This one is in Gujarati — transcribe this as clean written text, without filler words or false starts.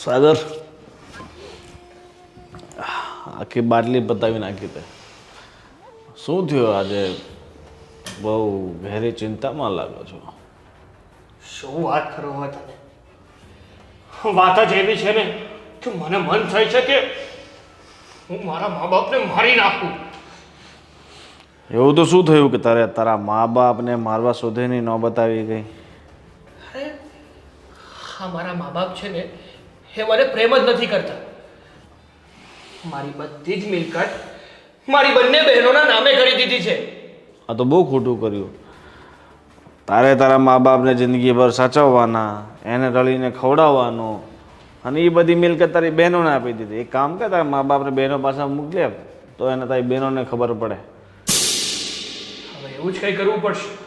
સાગર આખી બાટલી પતાવી નાખી તે શું થયું આજે બહુ ગહેરી ચિંતામાં લાગો છો શું વાત કરો હવે તમે વાત જ એવી છે ને કે મને મન થાય છે કે હું મારા મા બાપને મારી નાખું એવું તો શું થયું કે તારા મા બાપને મારવા સુધીની નોબત આવી ગઈ અરે હા મારા મા બાપ છે ને એ મને પ્રેમ જ નથી કરતા મારી બધી જ મિલકત મારી બંને બહેનોના નામે કરી દીધી છે આ તો બહુ ખોટું કર્યું તારા મા બાપને જિંદગીભર સાચવવાના એને રળીને ખવડાવવાનું અને એ બધી મિલકત તારી બહેનોને આપી દીધી એક કામ કર તારા મા બાપને બહેનો પાસે મોકલી આપ તો એને તારી બહેનોને ખબર પડે હવે એવું જ કંઈ કરવું પડશે